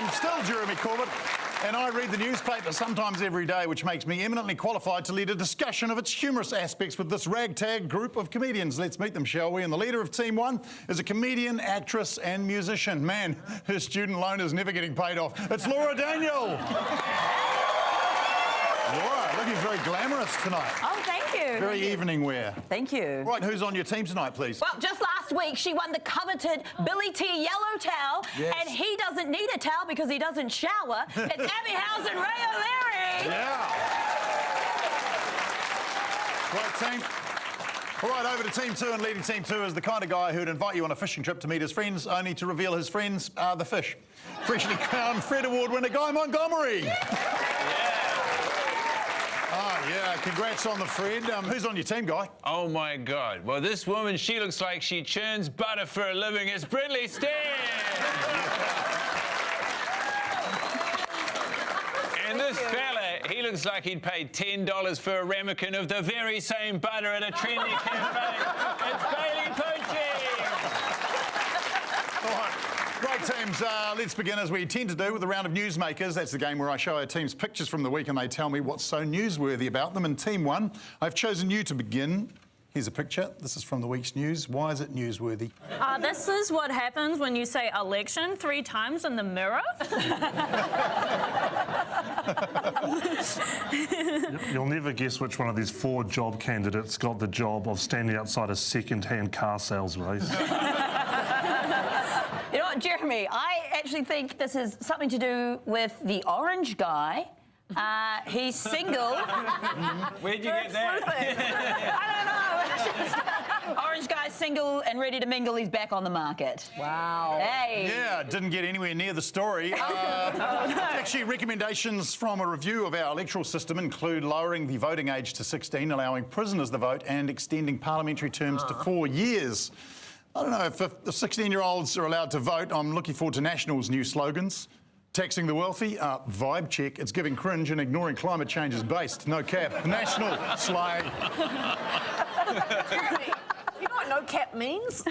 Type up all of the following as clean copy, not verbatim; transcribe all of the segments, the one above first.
I'm still Jeremy Corbett, and I read the newspaper sometimes every day, which makes me eminently qualified to lead a discussion of its humorous aspects with this ragtag group of comedians. Let's meet them, shall we? And the leader of Team 1 is a comedian, actress and musician. Man, her student loan is never getting paid off. It's Laura Daniel. Laura, looking very glamorous tonight. Oh, thank you. Very evening wear. Thank you. Right, who's on your team tonight, please? Well, just last week, she won the coveted Billy T yellow towel, and he doesn't need a towel because he doesn't shower. It's Abby Howells and Ray O'Leary. Yeah. Right, team. All right, over to Team 2, and leading Team 2 is the kind of guy who'd invite you on a fishing trip to meet his friends, only to reveal his friends are the fish. Freshly crowned Fred Award winner Guy Montgomery. Oh, yeah, congrats on the Fred. Who's on your team, Guy? Oh, my God. Well, this woman, she looks like she churns butter for a living. It's Brynley, Stent! And this fella, he looks like he'd paid $10 for a ramekin of the very same butter at a trendy cafe. It's Bailey Poching! All right. Right, teams, let's begin as we tend to do with a round of Newsmakers. That's the game where I show our teams pictures from the week and they tell me what's so newsworthy about them. In Team 1, I've chosen you to begin. Here's a picture. This is from the week's news. Why is it newsworthy? This is what happens when you say election 3 times in the mirror. You'll never guess which one of these 4 job candidates got the job of standing outside a second-hand car sales race. You know what, Jeremy, I actually think this is something to do with the orange guy. He's single. Where'd you get that? I don't know. Orange guy's single and ready to mingle. He's back on the market. Wow. Hey. Yeah, didn't get anywhere near the story. Actually, recommendations from a review of our electoral system include lowering the voting age to 16, allowing prisoners the vote, and extending parliamentary terms to 4 years. I don't know if the 16-year-olds are allowed to vote. I'm looking forward to National's new slogans. Taxing the wealthy, vibe check. It's giving cringe, and ignoring climate change is based. No cap. National slay. Jeremy, you know what no cap means?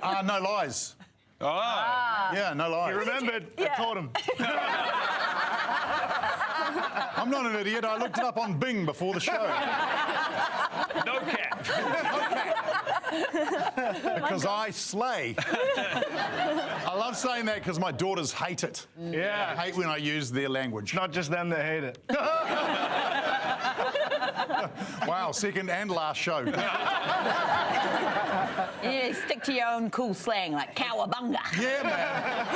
No lies. Oh. Yeah, no lies. He remembered. I taught him. I'm not an idiot. I looked it up on Bing before the show. No cap. Because I slay. I love saying that because my daughters hate it. Yeah. I hate when I use their language. Not just them that hate it. Wow, second and last show. You need to stick to your own cool slang, like cowabunga. Yeah, man.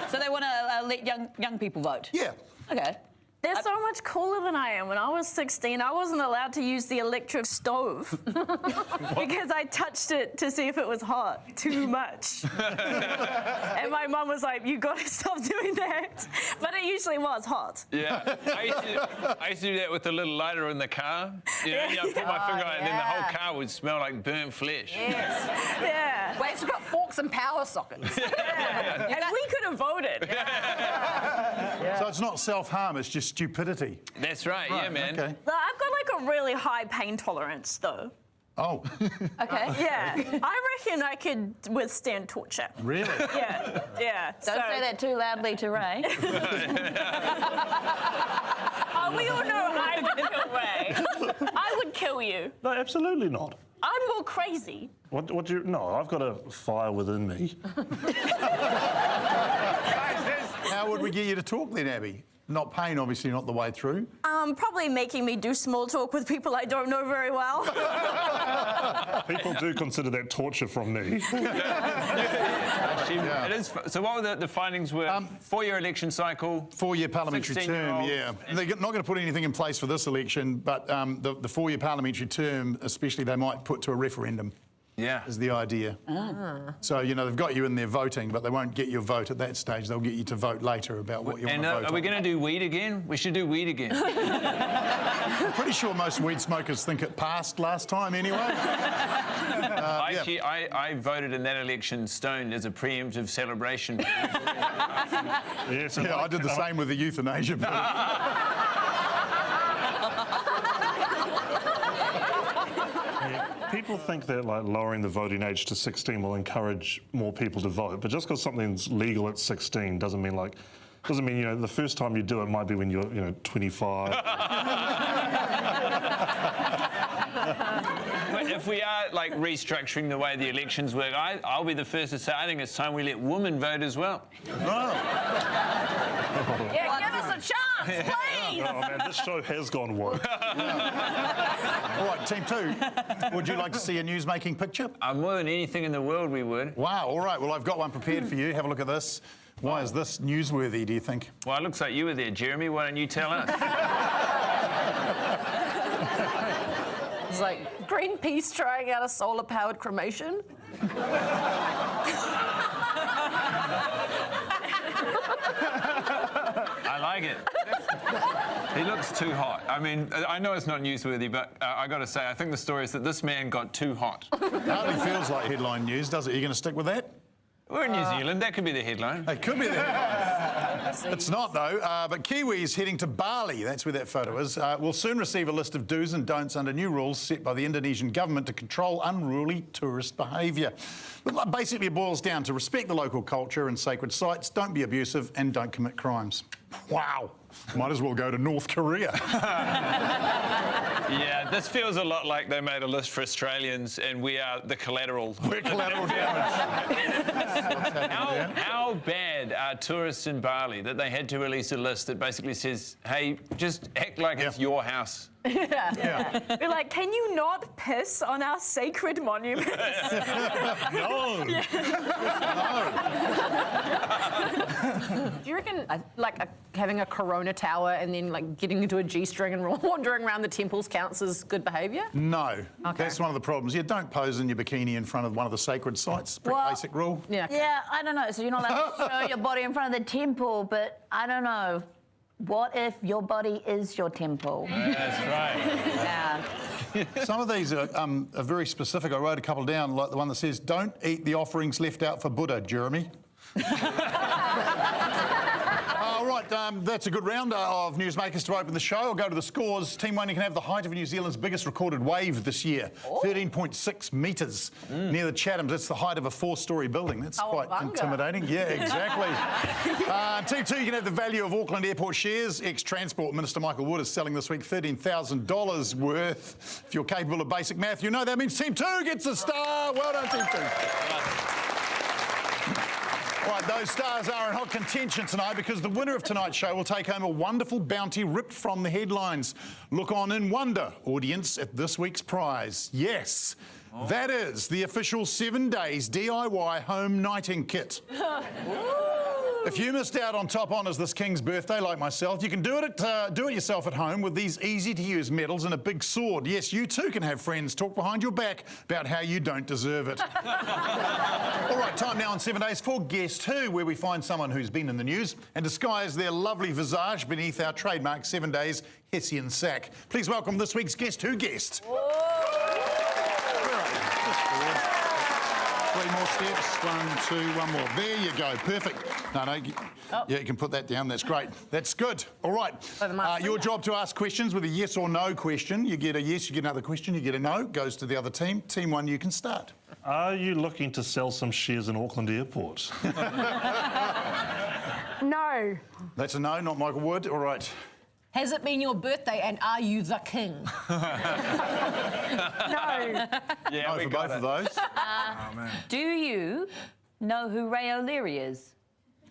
So they want to let young people vote? Yeah. Okay. They're so much cooler than I am. When I was 16, I wasn't allowed to use the electric stove because I touched it to see if it was hot too much. And my mum was like, "You got to stop doing that." But it usually was hot. Yeah. I used to do that with the little lighter in the car. You know, I put my finger on it and then the whole car would smell like burnt flesh. Yes. Yeah. Wait, it's got forks and power sockets. And we could have voted. So it's not self-harm, it's just stupidity. That's right, yeah, man. Okay. I've got like a really high pain tolerance, though. Oh. Okay. Yeah. I reckon I could withstand torture. Really? Yeah. Yeah. Don't say that too loudly to Ray. Oh, we all know I would kill Ray. I would kill you. No, absolutely not. I'm more crazy. What do you... No, I've got a fire within me. How would we get you to talk then, Abby? Not pain, obviously, not the way through. Probably making me do small talk with people I don't know very well. People do consider that torture from me. It is. So what were the findings were? 4-year election cycle. 4-year parliamentary term, 16-year-olds. yeah. They're not going to put anything in place for this election, but the 4-year parliamentary term, especially, they might put to a referendum. Yeah. Is the idea. So, you know, they've got you in there voting, but they won't get your vote at that stage. They'll get you to vote later about what you want to vote are we on. going to do weed again? We should do weed again. I'm pretty sure most weed smokers think it passed last time anyway. I voted in that election stoned as a preemptive celebration. Yes, Yeah, I did the same with the euthanasia bill. People think that like lowering the voting age to 16 will encourage more people to vote, but just because something's legal at 16 doesn't mean the first time you do it might be when you're 25. But if we are like restructuring the way the elections work, I'll be the first to say I think it's time we let women vote as well. Yeah, give us a chance, please. Oh man, this show has gone woke. All right, Team 2, would you like to see a news-making picture? More than anything in the world, we would. Wow, all right, well, I've got one prepared for you. Have a look at this. Why is this newsworthy, do you think? Well, it looks like you were there, Jeremy. Why don't you tell us? It's like Greenpeace trying out a solar-powered cremation. I like it. He looks too hot. I mean, I know it's not newsworthy, but I got to say, I think the story is that this man got too hot. Hardly feels like headline news, does it? Are you going to stick with that? We're in New Zealand. That could be the headline. It could be the headline. It's not, though. But Kiwis heading to Bali, that's where that photo is, will soon receive a list of do's and don'ts under new rules set by the Indonesian government to control unruly tourist behaviour. But basically, it boils down to respect the local culture and sacred sites, don't be abusive, and don't commit crimes. Wow. Might as well go to North Korea. Yeah, this feels a lot like they made a list for Australians and we are the collateral. We're collateral damage. How bad are tourists in Bali that they had to release a list that basically says, hey, just act like it's your house? Yeah. We're like, can you not piss on our sacred monuments? No. Do you reckon, having a Corona tower and then, getting into a G-string and wandering around the temples counts as good behaviour? No. Okay. That's one of the problems. You don't pose in your bikini in front of one of the sacred sites. Pretty Well, basic rule. Yeah. Yeah, I don't know. So you're not allowed to show your body in front of the temple, but I don't know. What if your body is your temple? That's right. Yeah. Some of these are very specific. I wrote a couple down, like the one that says, don't eat the offerings left out for Buddha, Jeremy. All right, that's a good round of newsmakers to open the show. I'll go to the scores. Team 1, you can have the height of New Zealand's biggest recorded wave this year, 13.6 metres near the Chathams. That's the height of a 4-storey building. That's quite intimidating. Yeah, exactly. Team 2, you can have the value of Auckland Airport shares. Ex-Transport Minister Michael Wood is selling this week $13,000 worth. If you're capable of basic math, you know that means Team 2 gets a star. Well done, Team 2. Right, those stars are in hot contention tonight because the winner of tonight's show will take home a wonderful bounty ripped from the headlines. Look on in wonder, audience, at this week's prize. Yes, that is the official 7 days DIY home knighting kit. If you missed out on top honours this King's birthday, like myself, you can do it yourself at home with these easy-to-use medals and a big sword. Yes, you too can have friends talk behind your back about how you don't deserve it. All right, time now on 7 days for Guess Who, where we find someone who's been in the news and disguise their lovely visage beneath our trademark 7 days Hessian sack. Please welcome this week's Guess Who guest. Three more steps. 1, 2, one more. There you go. Perfect. No. Yeah, you can put that down. That's great. That's good. All right. Your job to ask questions with a yes or no question. You get a yes, you get another question, you get a no. Goes to the other team. Team 1, you can start. Are you looking to sell some shares in Auckland Airport? No. That's a no, not Michael Wood. All right. Has it been your birthday and are you the king? No. Yeah, No for both of those. Do you know who Ray O'Leary is?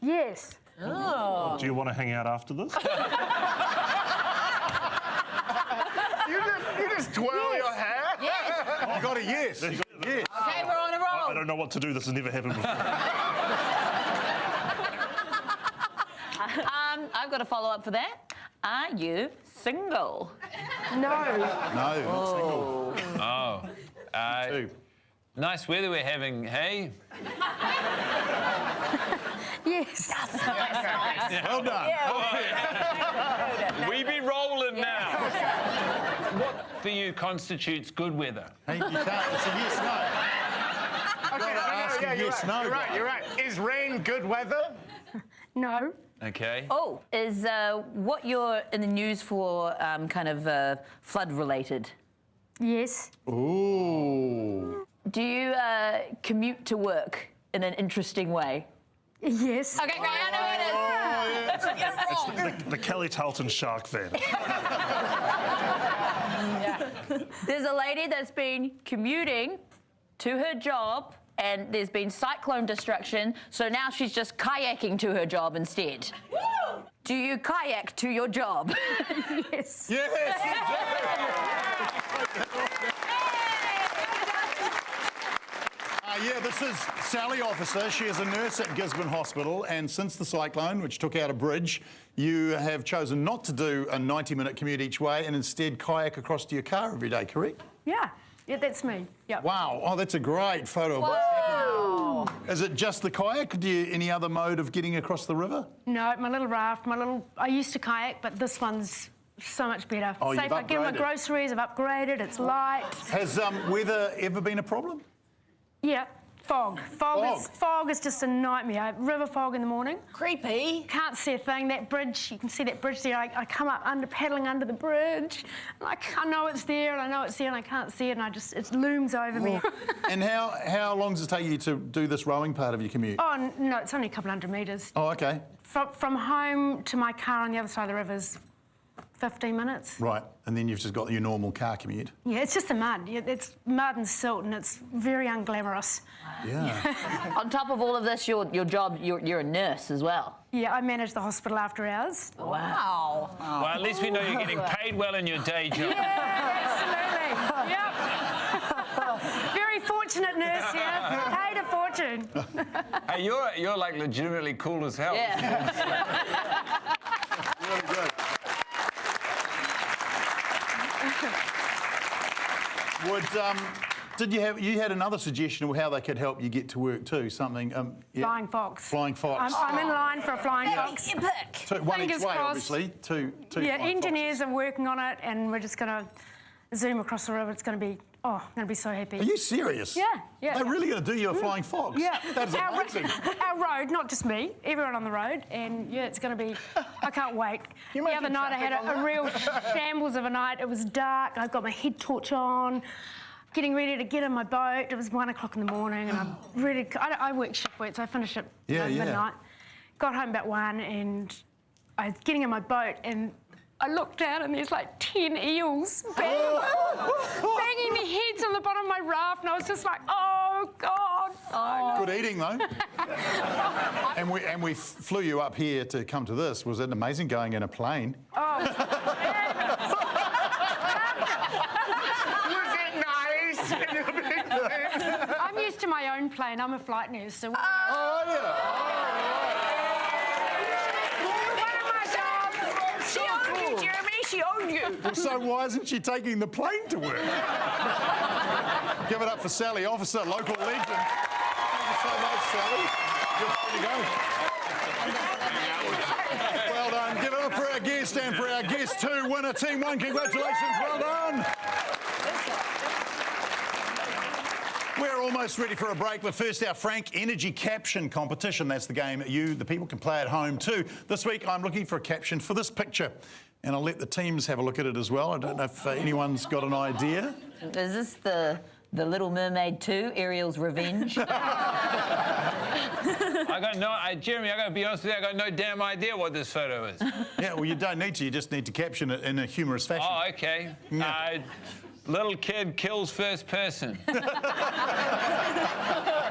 Yes. Oh. Do you want to hang out after this? You just twirl your hair? Yes. You got a yes. Yes. Okay, we're on a roll. I don't know what to do. This has never happened before. I've got a follow-up for that. Are you single? No. No, not single. Oh. Two. Nice weather we're having, hey? Yes. Well done. We be rolling now. What for you constitutes good weather? Hey, you can't. It's a yes, no. Yes, no. You're right. Is rain good weather? No. Okay. Oh, is what you're in the news for kind of flood-related? Yes. Ooh. Do you commute to work in an interesting way? Yes. Okay, great. I know who it is. The Kelly Tarleton shark van. There's a lady that's been commuting to her job, and there's been cyclone destruction, so now she's just kayaking to her job instead. Do you kayak to your job? Yes. Yes, yeah, this is Sally Officer. She is a nurse at Gisborne Hospital, and since the cyclone, which took out a bridge, you have chosen not to do a 90-minute commute each way and instead kayak across to your car every day, correct? Yeah. Yeah, that's me. Yep. Wow. Oh, that's a great photo of what's happening. Is it just the kayak? Do you any other mode of getting across the river? No, my little raft, I used to kayak, but this one's so much better. Oh, you've Safe. I get my upgraded. groceries, I've upgraded, it's light. Has weather ever been a problem? Yeah, fog. Fog is just a nightmare. River fog in the morning. Creepy. Can't see a thing. That bridge, you can see that bridge there. I come up paddling under the bridge. And I know it's there, and I know it's there, and I can't see it, and it looms over me. And how long does it take you to do this rowing part of your commute? Oh, no, it's only a couple hundred metres. Oh, okay. From home to my car on the other side of the river's 15 minutes. Right, and then you've just got your normal car commute. Yeah, it's just the mud. Yeah, it's mud and silt, and it's very unglamorous. Yeah. On top of all of this, your job, you're a nurse as well. Yeah, I manage the hospital after hours. Wow. Well, at least we know you're getting paid well in your day job. Yeah, absolutely. Yep. Very fortunate nurse here. Paid a fortune. Hey, you're like legitimately cool as hell. Yeah. Really good. You had another suggestion of how they could help you get to work too? Something. Yeah. Flying fox. Flying fox. I'm in line for a flying fox. One each Fingers way, crossed. obviously. Two. Yeah, flying engineers foxes. are working on it, and we're just going to zoom across the river. It's going to be, I'm going to be so happy. Are you serious? Yeah. They're really going to do you a flying fox? Yeah. That's amazing. Our road, not just me, everyone on the road, and yeah, it's going to be, I can't wait. The might other do night I had traffic on a real shambles of a night. It was dark, I've got my head torch on, getting ready to get in my boat. It was 1 o'clock in the morning, and I'm ready to, I work shift work, so I finish at midnight. Got home about 1, and I was getting in my boat, and I looked down and there's like 10 eels banging their heads on the bottom of my raft, and I was just like, oh God. Oh. Good eating though. and we flew you up here to come to this. Was it amazing going in a plane? Oh. Was it nice? In a big plane? I'm used to my own plane. I'm a flight nurse, so. Oh yeah. She owned you, Jeremy. She owned you. Well, so why isn't she taking the plane to work? Give it up for Sally Officer, local legend. Thank you so much, Sally. You're free to go. Well done. Give it up for our guest and for our guest 2 winner, Team 1. Congratulations. Well done. We're almost ready for a break, but first our Frank Energy Caption Competition. That's the game you, the people, can play at home too. This week I'm looking for a caption for this picture, and I'll let the teams have a look at it as well. I don't know if anyone's got an idea. Is this the Little Mermaid 2, Ariel's Revenge? Jeremy, I got to be honest with you, I got no damn idea what this photo is. Yeah, well, you don't need to. You just need to caption it in a humorous fashion. Oh, okay. Yeah. Little kid kills first person.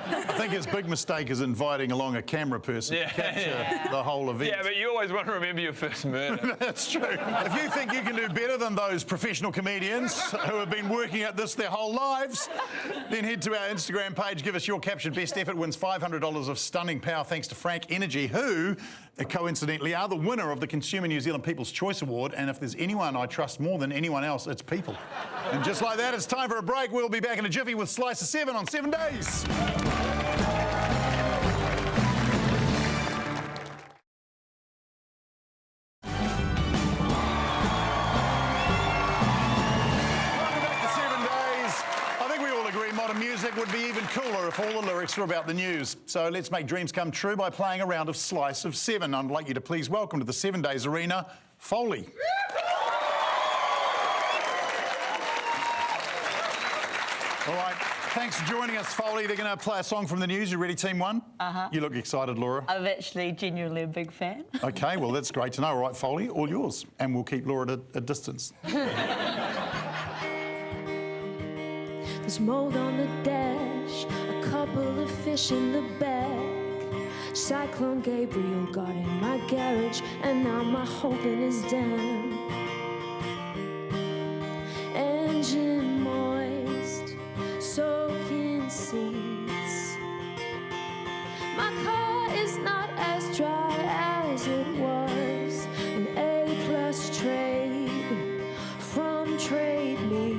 I think his big mistake is inviting along a camera person to capture the whole event. Yeah, but you always want to remember your first murder. That's true. If you think you can do better than those professional comedians who have been working at this their whole lives, then head to our Instagram page, give us your caption. Best effort wins $500 of stunning power thanks to Frank Energy, who coincidentally are the winner of the Consumer New Zealand People's Choice Award. And if there's anyone I trust more than anyone else, it's people. And just like that, it's time for a break. We'll be back in a jiffy with Slice of 7 on 7 Days. Music would be even cooler if all the lyrics were about the news. So let's make dreams come true by playing a round of Slice of 7. I'd like you to please welcome to the 7 Days Arena, Foley. All right, thanks for joining us, Foley. They're going to play a song from the news. You ready, Team 1? Uh-huh. You look excited, Laura. I'm actually genuinely a big fan. OK, well, that's great to know. All right, Foley, all yours. And we'll keep Laura at a distance. There's mold on the dash, a couple of fish in the bag. Cyclone Gabriel got in my garage, and now my hoping is down. Engine moist, soaking seats. My car is not as dry as it was. An A+ trade from Trade Me.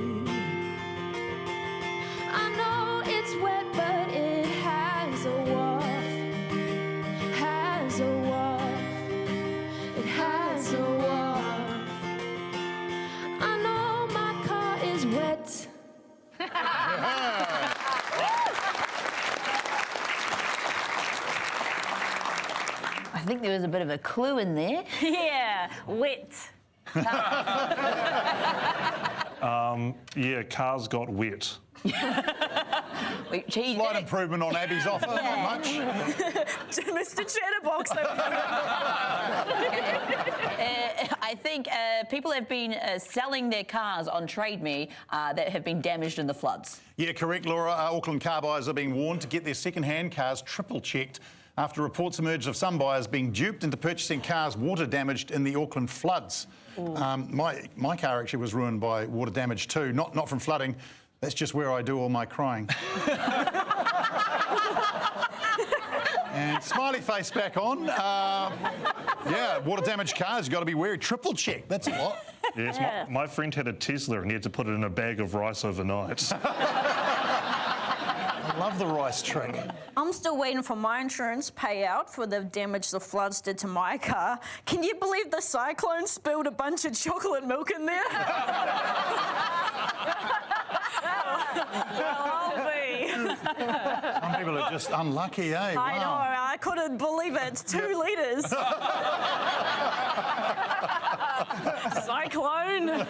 I know it's wet, but it has a waft. Has a waft. It has a waft. I know my car is wet. I think there was a bit of a clue in there. Yeah, wet. Yeah, cars got wet. Slight improvement on Abby's offer, not much. Mr. Chatterbox. I think people have been selling their cars on Trade Me that have been damaged in the floods. Yeah, correct, Laura. Auckland car buyers are being warned to get their second-hand cars triple-checked after reports emerged of some buyers being duped into purchasing cars water damaged in the Auckland floods. My car actually was ruined by water damage too, not from flooding. That's just where I do all my crying. And smiley face back on. Yeah, water damaged cars, you've got to be wary. Triple check, that's a lot. Yes, my friend had a Tesla and he had to put it in a bag of rice overnight. I love the rice trick. I'm still waiting for my insurance payout for the damage the floods did to my car. Can you believe the cyclone spilled a bunch of chocolate milk in there? I'll be. Some people are just unlucky, eh? I know, I couldn't believe it. It's 2 litres. Cyclone.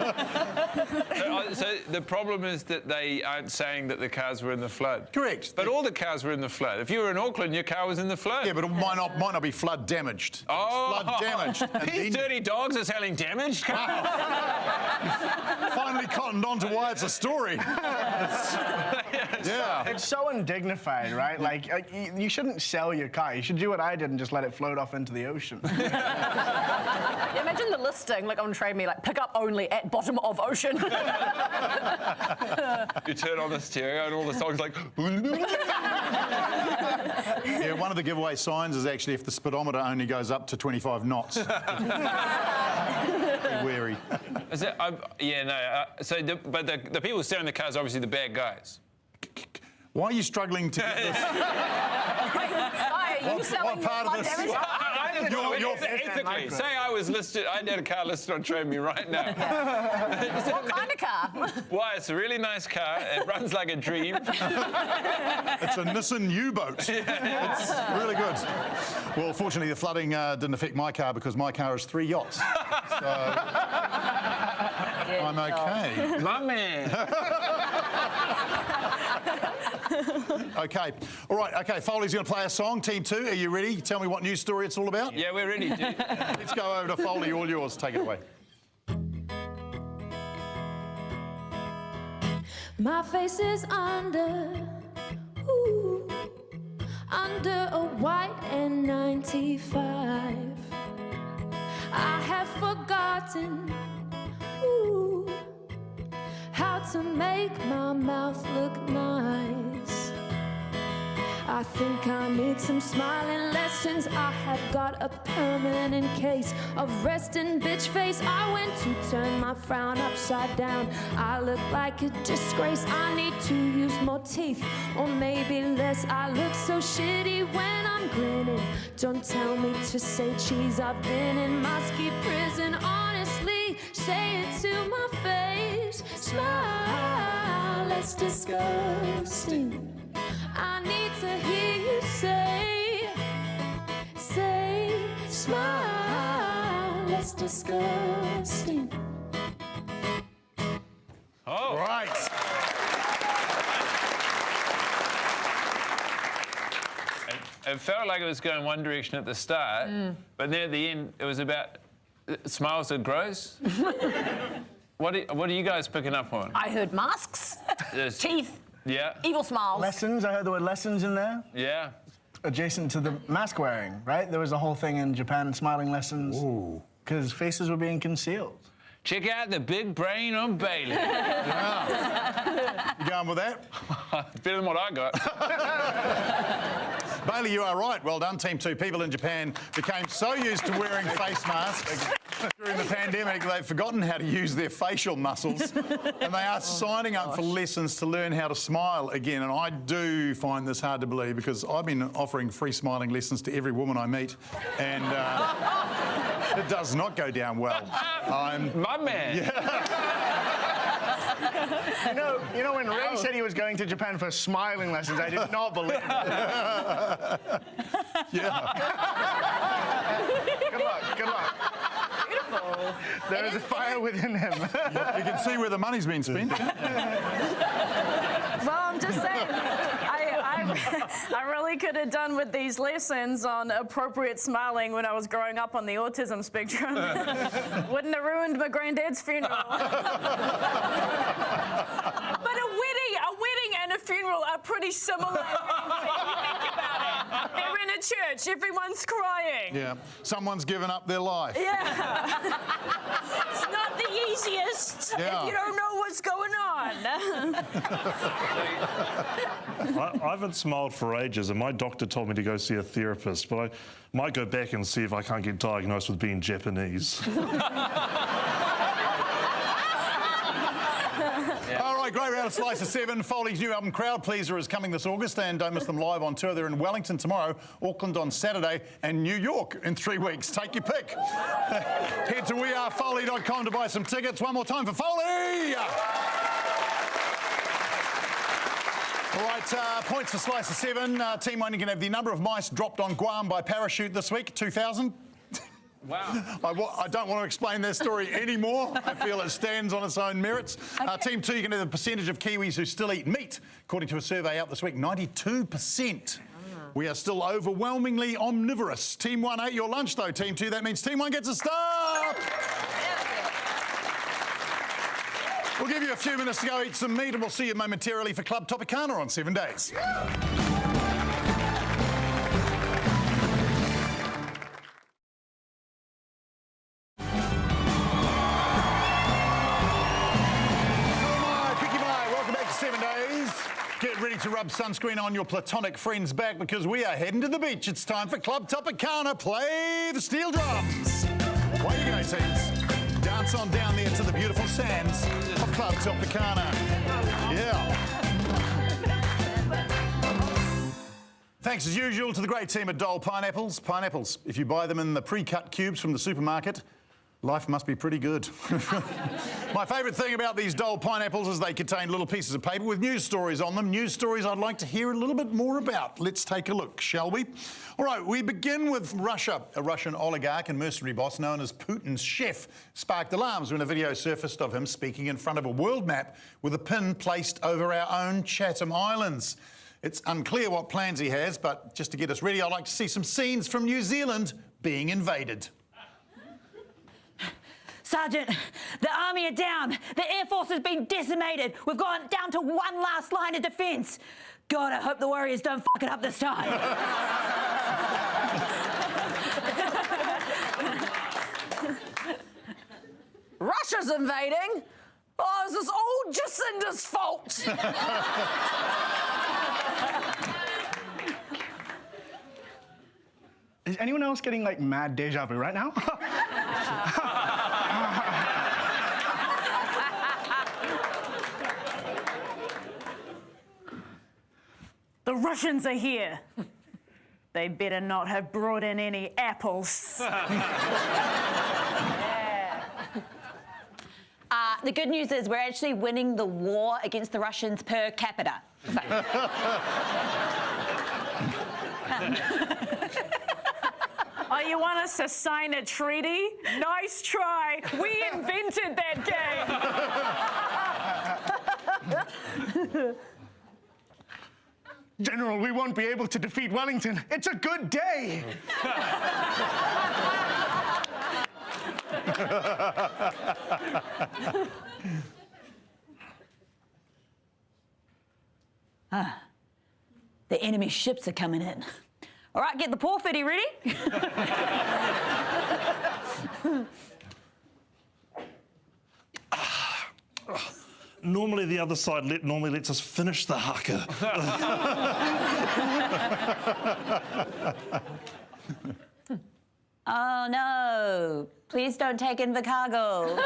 So the problem is that they aren't saying that the cars were in the flood. Correct. But all the cars were in the flood. If you were in Auckland, your car was in the flood. Yeah, but it might not be flood damaged. Oh, Flood damaged. And These then- dirty dogs are selling damaged cars. Finally cottoned on to why it's a story. Yeah. It's so undignified, right? Like, you shouldn't sell your car. You should do what I did and just let it float off into the ocean. Yeah, imagine the listing, like on Trade Me, like pick up only at bottom of ocean. You turn on the stereo and all the songs like... Yeah, one of the giveaway signs is actually if the speedometer only goes up to 25 knots. Be wary. Is it, but the people selling the cars are obviously the bad guys. Why are you struggling to get this? Hi, are you selling what part of flood this? damage? Ethically, say I was listed, I had a car listed on Trade Me right now. What kind of car? Why, it's a really nice car, it runs like a dream. It's a Nissan U-boat. It's really good. Well, fortunately, the flooding didn't affect my car because my car is 3 yachts. So I'm okay. My man. Okay. All right. Okay. Foley's going to play a song. Team 2, are you ready? Tell me what news story it's all about. Yeah, we're ready, dude. Let's go over to Foley. All yours. Take it away. My face is under a white N95. I have forgotten how to make my mouth look nice. I think I need some smiling lessons. I have got a permanent case of resting bitch face. I went to turn my frown upside down. I look like a disgrace. I need to use more teeth, or maybe less. I look so shitty when I'm grinning. Don't tell me to say cheese. I've been in my ski prison. Honestly, say it to my face. Smile, that's disgusting. I need to hear you say, smile, that's disgusting. Oh. Right. It felt like it was going one direction at the start, but then at the end, it was about smiles that grows. What are you guys picking up on? I heard masks, teeth, Yeah. evil smiles. Lessons, I heard the word lessons in there. Yeah. Adjacent to the mask wearing, right? There was a whole thing in Japan, smiling lessons. Ooh. Because faces were being concealed. Check out the big brain on Bailey. You going with that? Better than what I got. Bailey, you are right. Well done, Team 2. People in Japan became so used to wearing face masks during the pandemic, they've forgotten how to use their facial muscles, and they are signing up for lessons to learn how to smile again. And I do find this hard to believe because I've been offering free smiling lessons to every woman I meet, and it does not go down well. My man. You know, when Ray said he was going to Japan for smiling lessons, I did not believe it. Yeah. Good luck, good luck. Beautiful. There is a fire within him. You can see where the money's been spent. Well, I'm just saying, I really could have done with these lessons on appropriate smiling when I was growing up on the autism spectrum. Wouldn't have ruined my granddad's funeral. But a wedding and a funeral are pretty similar things if you think about it. They're in a church, everyone's crying. Yeah. Someone's given up their life. Yeah. It's not the easiest Yeah. if you don't know what's going on. I haven't smiled for ages, and my doctor told me to go see a therapist, but I might go back and see if I can't get diagnosed with being Japanese. All right, great round of Slice of 7. Foley's new album Crowd Pleaser is coming this August, and don't miss them live on tour. They're in Wellington tomorrow, Auckland on Saturday, and New York in 3 weeks. Take your pick. Head to wearefoley.com to buy some tickets. One more time for Foley! All right, points for Slice of 7. Team 1, you can have the number of mice dropped on Guam by parachute this week, 2,000. Wow. I don't want to explain that story anymore. I feel it stands on its own merits. Team 2, you can have the percentage of Kiwis who still eat meat. According to a survey out this week, 92%. We are still overwhelmingly omnivorous. Team 1 ate your lunch, though. Team 2, that means Team 1 gets a star. We'll give you a few minutes to go eat some meat, and we'll see you momentarily for Club Topicana on 7 days. Get ready to rub sunscreen on your platonic friend's back because we are heading to the beach. It's time for Club Topicana. Play the steel drums. Away you go, teams. Dance on down there to the beautiful sands of Club Topicana. Yeah. Thanks as usual to the great team at Dole Pineapples. Pineapples, if you buy them in the pre-cut cubes from the supermarket, life must be pretty good. My favourite thing about these Dole pineapples is they contain little pieces of paper with news stories on them. News stories I'd like to hear a little bit more about. Let's take a look, shall we? All right, we begin with Russia. A Russian oligarch and mercenary boss known as Putin's chef sparked alarms when a video surfaced of him speaking in front of a world map with a pin placed over our own Chatham Islands. It's unclear what plans he has, but just to get us ready, I'd like to see some scenes from New Zealand being invaded. Sergeant, the army are down. The Air Force has been decimated. We've gone down to one last line of defence. God, I hope the Warriors don't fuck it up this time. Russia's invading? Oh, is this all Jacinda's fault? Is anyone else getting, like, mad deja vu right now? The Russians are here. They better not have brought in any apples. The good news is we're actually winning the war against the Russians per capita. Oh, you want us to sign a treaty? Nice try. We invented that game. General, we won't be able to defeat Wellington. It's a good day. The enemy ships are coming in. All right, get the porphyry ready. Normally the other side normally lets us finish the haka. Oh no, please don't take in the cargo.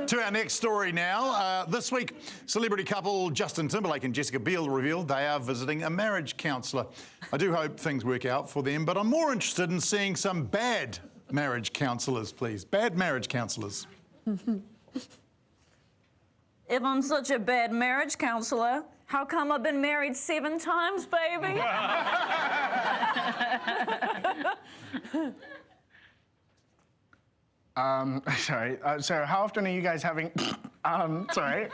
To our next story now. This week, celebrity couple Justin Timberlake and Jessica Biel revealed they are visiting a marriage counsellor. I do hope things work out for them, but I'm more interested in seeing some bad marriage counsellors, please. Bad marriage counsellors. If I'm such a bad marriage counsellor, how come I've been married 7 times, baby? Sorry. So how often are you guys having... sorry.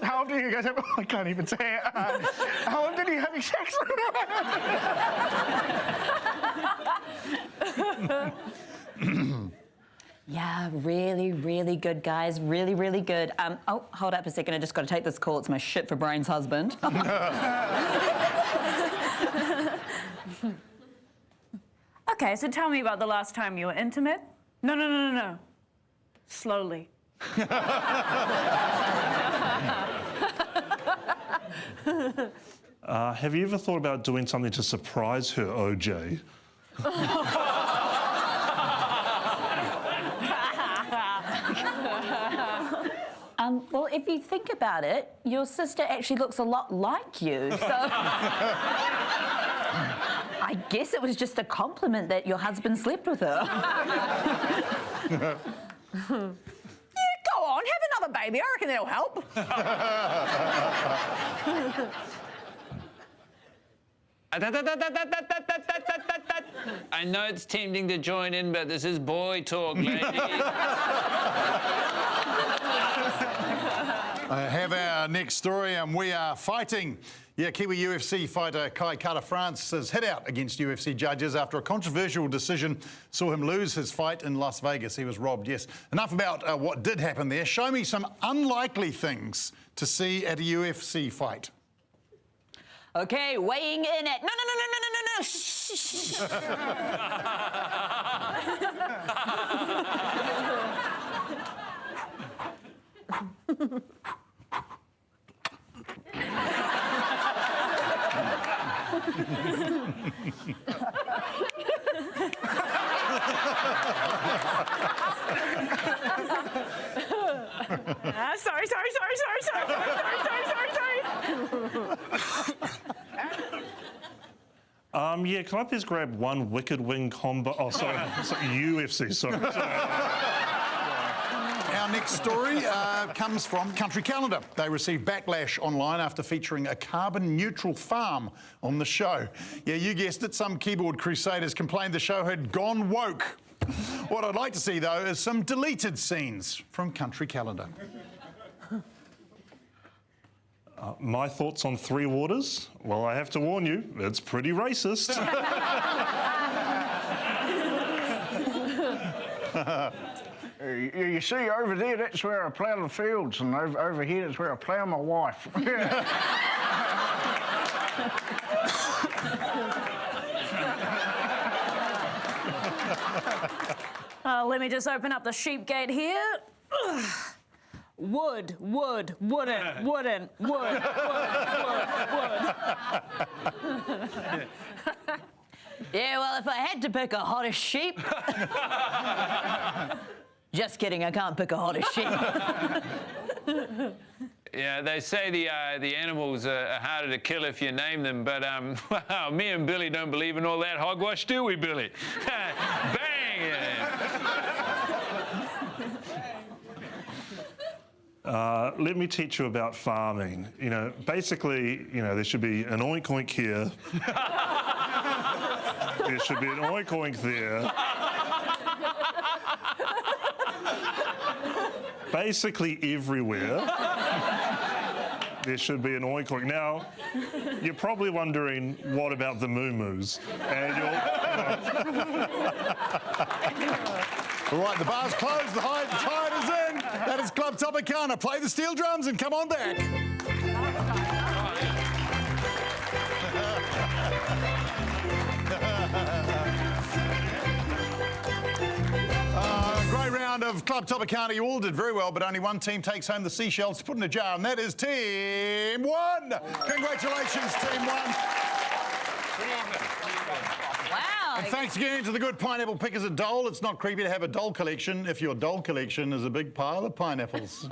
How often are you guys having... Oh, I can't even say it. How often are you having sex? Yeah, really, really good, guys. Really, really good. Oh, hold up a second. I just got to take this call. It's my shit for brains husband. Okay, so tell me about the last time you were intimate. No. Slowly. Have you ever thought about doing something to surprise her, OJ? Well, if you think about it, your sister actually looks a lot like you, so... I guess it was just a compliment that your husband slept with her. Yeah, go on, have another baby. I reckon that'll help. I know it's tempting to join in, but this is boy talk, ladies. I have our next story, and we are fighting. Yeah, Kiwi UFC fighter Kai Kara-France has hit out against UFC judges after a controversial decision saw him lose his fight in Las Vegas. He was robbed, yes. Enough about what did happen there. Show me some unlikely things to see at a UFC fight. Okay, weighing in at... No. Shh. Sorry. Yeah, can I please grab one wicked wing combo? Oh, sorry, UFC, sorry. Our next story comes from Country Calendar. They received backlash online after featuring a carbon-neutral farm on the show. Yeah, you guessed it, some keyboard crusaders complained the show had gone woke. What I'd like to see, though, is some deleted scenes from Country Calendar. My thoughts on Three Waters? Well, I have to warn you, it's pretty racist. You see, over there, that's where I plough the fields, and over here, that's where I plough my wife. Let me just open up the sheep gate here. Wood. Yeah, well, if I had to pick a hottest sheep... Just kidding, I can't pick a hottest sheep. Yeah, they say the animals are harder to kill if you name them, but wow, me and Billy don't believe in all that hogwash, do we, Billy? Bang! Let me teach you about farming. You know, basically, you know, there should be an oink oink here. There should be an oink oink there. basically everywhere there should be an oink oink. Now, you're probably wondering, what about the moo-moos? And All right, the bar's closed, the tide is in. That is Club Topicor. Play the steel drums and come on back. Great round of Club Topicor. You all did very well, but only one team takes home the seashells to put in a jar, and that is Team 1. Congratulations, Team 1. Wow. And thanks again to the good pineapple pickers at Dole. It's not creepy to have a Dole collection if your Dole collection is a big pile of pineapples.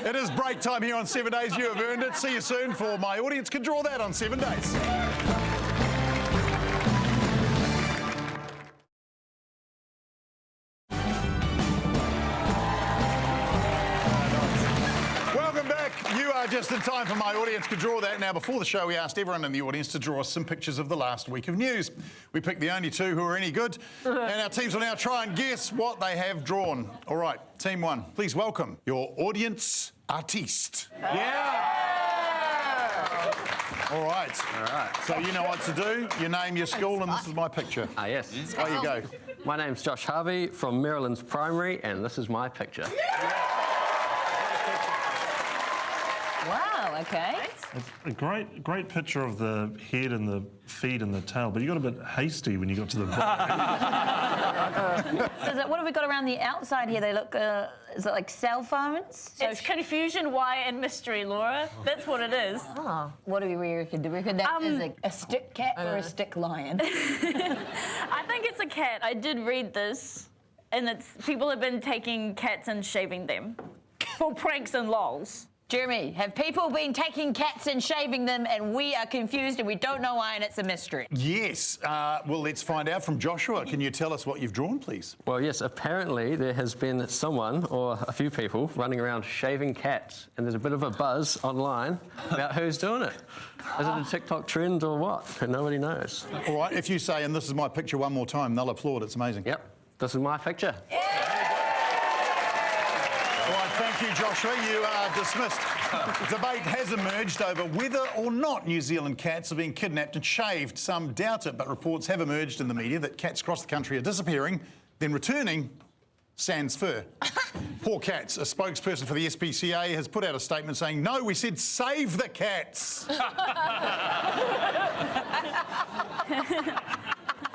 It is break time here on 7 Days. You have earned it. See you soon for My Audience Can Draw That on 7 Days. Just in time for My Audience Could Draw That. Now, before the show, we asked everyone in the audience to draw us some pictures of the last week of news. We picked the only two who are any good, and our teams will now try and guess what they have drawn. All right, Team 1, please welcome your audience artiste. Yeah! All right. So you know what to do. Your name, your school, and this is my picture. Yes. There you go. My name's Josh Harvey from Maryland's Primary, and this is my picture. Wow, okay. It's a great picture of the head and the feet and the tail, but you got a bit hasty when you got to the bottom. What have we got around the outside here? They look, is it like cell phones? It's confusion, why, and mystery, Laura. That's what it is. Oh. What do we reckon? Do we reckon that is a stick cat or a stick lion? I think it's a cat. I did read this, and people have been taking cats and shaving them for pranks and lols. Jeremy, have people been taking cats and shaving them and we are confused and we don't know why and it's a mystery? Yes. Well, let's find out from Joshua. Can you tell us what you've drawn, please? Well, yes, apparently there has been someone or a few people running around shaving cats, and there's a bit of a buzz online about who's doing it. Is it a TikTok trend or what? Nobody knows. All right, if you say, and this is my picture one more time, they'll applaud. It's amazing. Yep, this is my picture. All right, thank you, Joshua. You are dismissed. Debate has emerged over whether or not New Zealand cats are being kidnapped and shaved. Some doubt it, but reports have emerged in the media that cats across the country are disappearing, then returning sans fur. Poor cats. A spokesperson for the SPCA has put out a statement saying, "No, we said save the cats."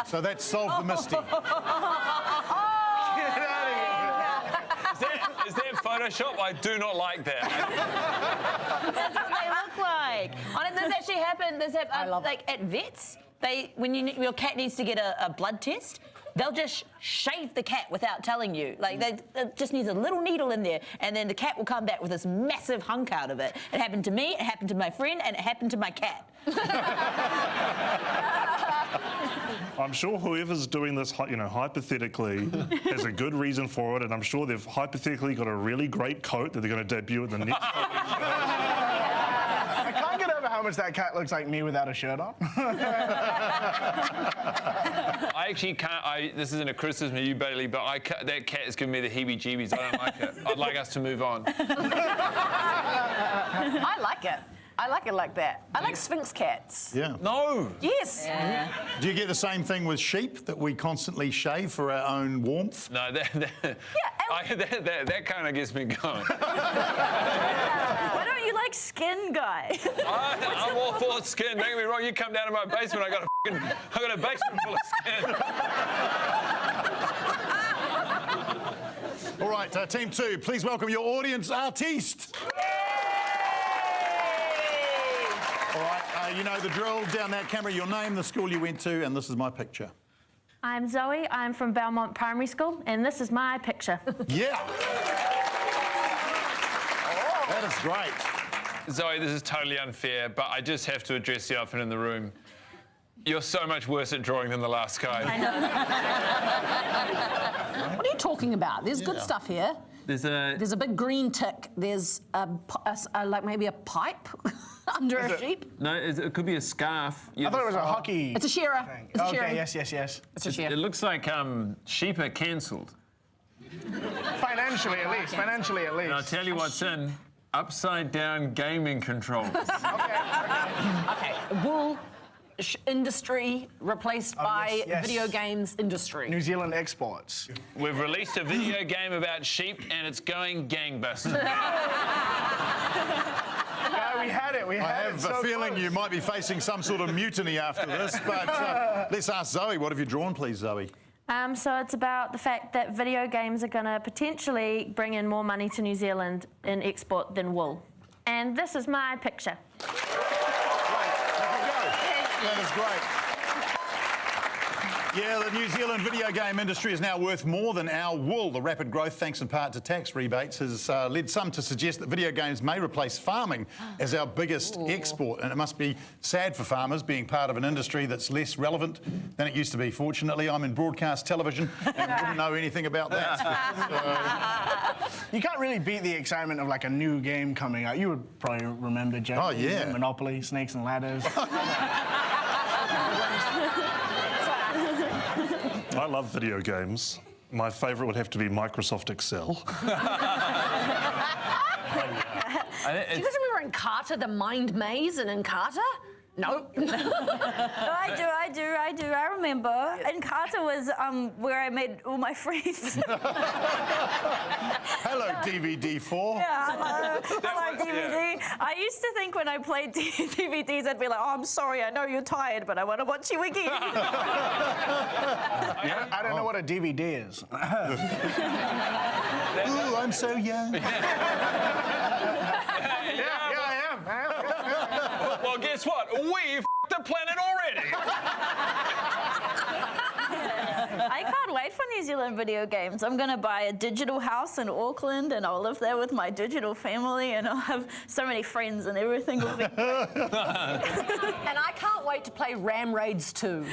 So that solved the mystery. Is that Photoshop? I do not like that. That's what they look like. This actually happened. Like at vets, when your cat needs to get a blood test, they'll just shave the cat without telling you. Like it just needs a little needle in there, and then the cat will come back with this massive hunk out of it. It happened to me, it happened to my friend, and it happened to my cat. I'm sure whoever's doing this, hypothetically, has a good reason for it, and I'm sure they've hypothetically got a really great coat that they're going to debut at the next. I can't get over how much that cat looks like me without a shirt on. I actually can't. This isn't a criticism of you, Bailey, but that cat is giving me the heebie-jeebies. I don't like it. I'd like us to move on. I like it. I like it like that. I like Sphinx cats. Yeah. No. Yes. Yeah. Do you get the same thing with sheep, that we constantly shave for our own warmth? No, that kind of gets me going. Why don't you like skin, guy? I'm all for skin. Don't get me wrong. You come down to my basement, I got a basement full of skin. All right, Team 2, please welcome your audience artiste. All right, you know the drill. Down that camera, your name, the school you went to, and this is my picture. I'm Zoe. I'm from Belmont Primary School, and this is my picture. Yeah. That is great. Zoe, this is totally unfair, but I just have to address the elephant in the room. You're so much worse at drawing than the last guy. I know. What are you talking about? There's good stuff here. There's a big green tick. There's like maybe a pipe under a sheep. No, it could be a scarf. I thought it was a hockey. It's a shearer. thing. It's a shearer. Okay, yes. It's a shearer. It looks like sheep are cancelled. Financially, at least. Financially, at least. And I'll tell you what's in. Upside-down gaming controls. Okay, wool industry replaced by yes. video games industry. New Zealand exports. We've released a video game about sheep, and it's going gangbusters. We had it. We I had have it. a So feeling close. you might be facing some sort of mutiny after this, but let's ask Zoe. What have you drawn, please, Zoe? So it's about the fact that video games are going to potentially bring in more money to New Zealand in export than wool. And this is my picture. That is great. Yeah, the New Zealand video game industry is now worth more than our wool. The rapid growth, thanks in part to tax rebates, has led some to suggest that video games may replace farming as our biggest export. And it must be sad for farmers being part of an industry that's less relevant than it used to be. Fortunately, I'm in broadcast television and wouldn't know anything about that. You can't really beat the excitement of like a new game coming out. You would probably remember Japanese Monopoly, Snakes and Ladders. I love video games. My favourite would have to be Microsoft Excel. Do you guys remember Encarta, the Mind Maze in Encarta? No. I do. I remember. And Carter was where I made all my friends. Hello, DVD4. Yeah, hello, DVD. Yeah. I used to think when I played DVDs, I'd be like, oh, I'm sorry, I know you're tired, but I want to watch you again. I don't know what a DVD is. Ooh, I'm so young. Yeah, I am. Well, guess what? We f***ed the planet already. I can't wait for New Zealand video games. I'm going to buy a digital house in Auckland, and I'll live there with my digital family, and I'll have so many friends, and everything will be great. And I can't wait to play Ram Raids 2.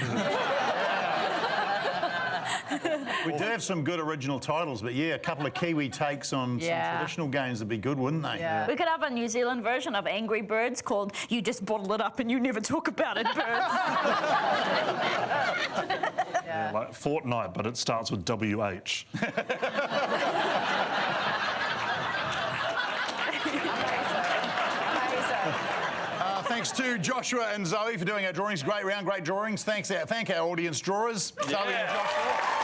We do have some good original titles, but yeah, a couple of Kiwi takes on some traditional games would be good, wouldn't they? Yeah. We could have a New Zealand version of Angry Birds called You Just Bottle It Up and You Never Talk About It, Birds. Yeah, like Fortnite, but it starts with WH. Thanks to Joshua and Zoe for doing our drawings. Great round, great drawings. Thank our audience drawers, Zoe and Joshua.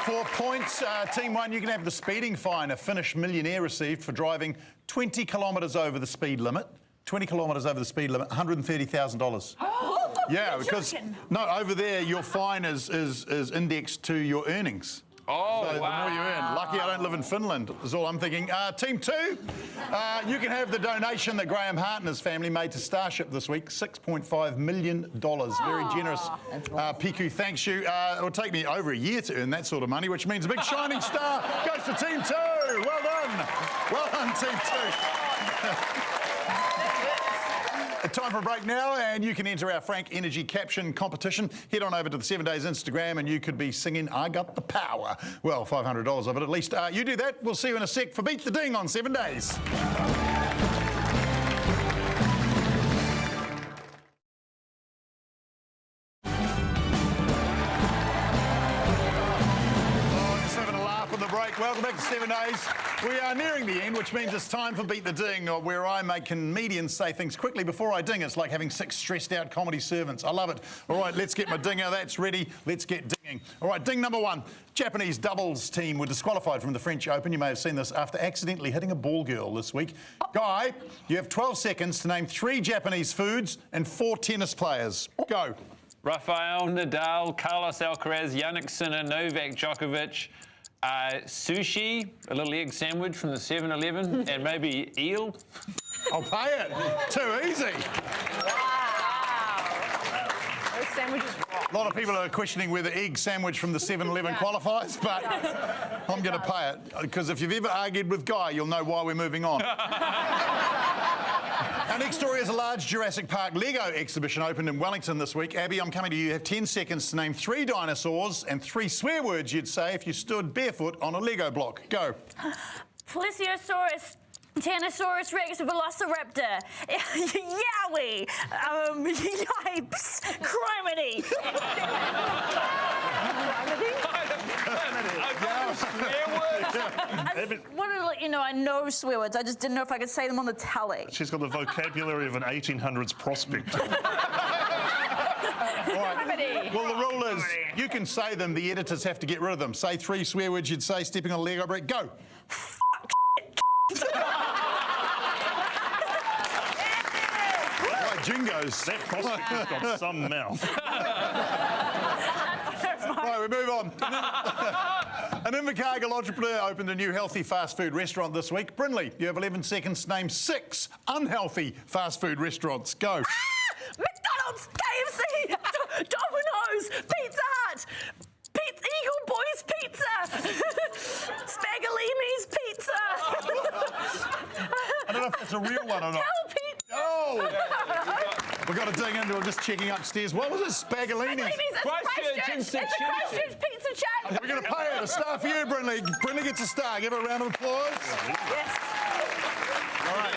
For points, Team 1, you can have the speeding fine a Finnish millionaire received for driving 20 kilometres over the speed limit. 20 kilometres over the speed limit, $130,000. Yeah, because over there your fine is indexed to your earnings. Oh, so wow. The more you earn. Lucky I don't live in Finland, is all I'm thinking. Team 2, you can have the donation that Graham Hart and his family made to Starship this week, $6.5 million. Very generous. Piku, thanks you. It will take me over a year to earn that sort of money, which means a big shining star goes to Team 2. Well done. Well done, Team 2. Time for a break now, and you can enter our Frank Energy Caption Competition. Head on over to the 7 Days Instagram, and you could be singing I Got the Power. Well, $500 of it at least. You do that. We'll see you in a sec for Beat the Ding on 7 Days. Welcome back to 7 Days. We are nearing the end, which means it's time for Beat the Ding, where I make comedians say things quickly before I ding. It's like having 6 stressed-out comedy servants. I love it. All right, let's get my dinger. That's ready. Let's get dinging. All right, ding number 1. Japanese doubles team were disqualified from the French Open. You may have seen this after accidentally hitting a ball girl this week. Guy, you have 12 seconds to name 3 Japanese foods and 4 tennis players. Go. Rafael Nadal, Carlos Alcaraz, Yannick Sinner, Novak Djokovic. Sushi, a little egg sandwich from the 7-Eleven, and maybe eel. I'll pay it. Too easy. Wow. Those sandwiches rock. A lot of people are questioning whether egg sandwich from the 7-Eleven qualifies, but I'm going to pay it. Because if you've ever argued with Guy, you'll know why we're moving on. Our next story is a large Jurassic Park Lego exhibition opened in Wellington this week. Abby, I'm coming to you. You have 10 seconds to name 3 dinosaurs and 3 swear words you'd say if you stood barefoot on a Lego block. Go. Plesiosaurus, Tyrannosaurus Rex, Velociraptor, Yowie, Yipes, Criminy. wanted to let you know I know swear words. I just didn't know if I could say them on the tally. She's got the vocabulary of an 1800s prospector. Well, the rule is you can say them, the editors have to get rid of them. Say 3 swear words you'd say, stepping on a Lego brick, go. Right, Jingos. That prospector's got some mouth. Right, we move on. An Invercargill entrepreneur opened a new healthy fast food restaurant this week. Brynley, you have 11 seconds to name 6 unhealthy fast food restaurants. Go. McDonald's, KFC, Domino's, Pizza Hut, Eagle Boys Pizza, Spagolini's Pizza. I don't know if that's a real one or not. Oh! We've got to dig into it, just checking upstairs. What was it, Spagolini? Christchurch It's a Christchurch pizza chain. We're going to pay it. A star for you, Brynley. Brynley gets a star. Give her a round of applause. Yes. All right.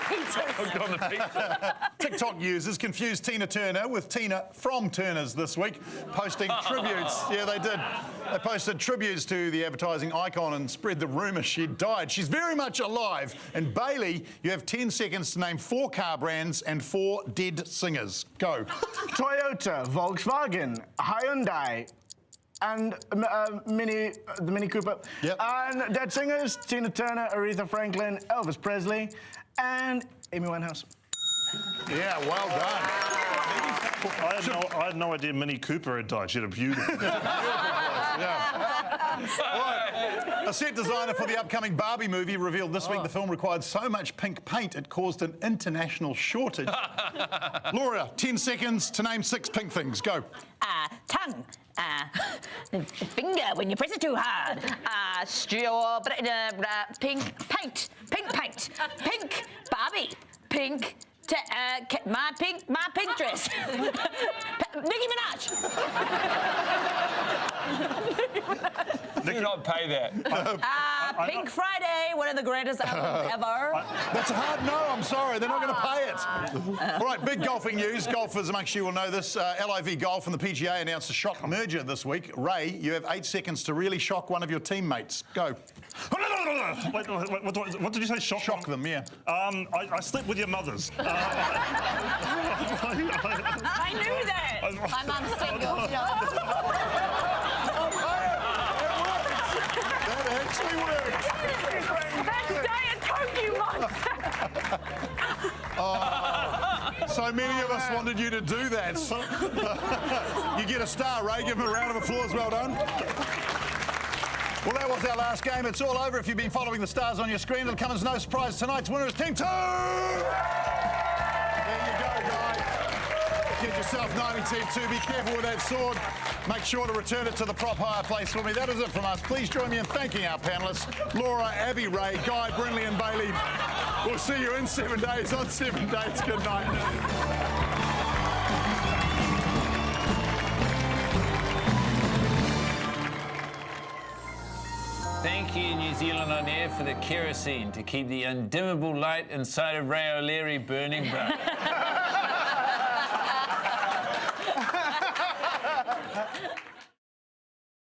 Hooked on the pizza. TikTok users confused Tina Turner with Tina from Turner's this week, posting tributes. Yeah, they did. They posted tributes to the advertising icon and spread the rumour she died. She's very much alive. And Bailey, you have 10 seconds to name 4 car brands and 4 dead singers. Go. Toyota, Volkswagen, Hyundai, and the Mini Cooper. Yep. And dead singers, Tina Turner, Aretha Franklin, Elvis Presley, and Amy Winehouse. Yeah, well done. I had no idea Mini Cooper had died. She had a beautiful Right. A set designer for the upcoming Barbie movie revealed this week the film required so much pink paint it caused an international shortage. Laura, 10 seconds to name 6 pink things. Go. Tongue. The finger when you press it too hard. Pink paint. Pink paint. Pink Barbie. Pink. My pink dress. Nicki Minaj. Do not pay that. Pink Friday, one of the greatest albums ever. That's a hard no, I'm sorry. They're not going to pay it. All right, big golfing news. Golfers amongst you will know this. LIV Golf and the PGA announced a shock merger this week. Ray, you have 8 seconds to really shock one of your teammates. Go. Wait, what did you say? Shock them, yeah. I slept with your mothers. I knew that. My mum's single. That actually worked. That's Diet Coke, you monster. So many of us wanted you to do that. You get a star, Ray. Give him a round of applause. Well done. Well, that was our last game. It's all over. If you've been following the stars on your screen, it'll come as no surprise. Tonight's winner is Team 2! There you go, guys. Get yourself 90 Team 2. Be careful with that sword. Make sure to return it to the prop hire place for me. That is it from us. Please join me in thanking our panellists, Laura, Abby, Ray, Guy, Brynley and Bailey. We'll see you in 7 days on 7 Dates. Good night. Thank you, New Zealand On Air, for the kerosene to keep the undimmable light inside of Ray O'Leary burning bright.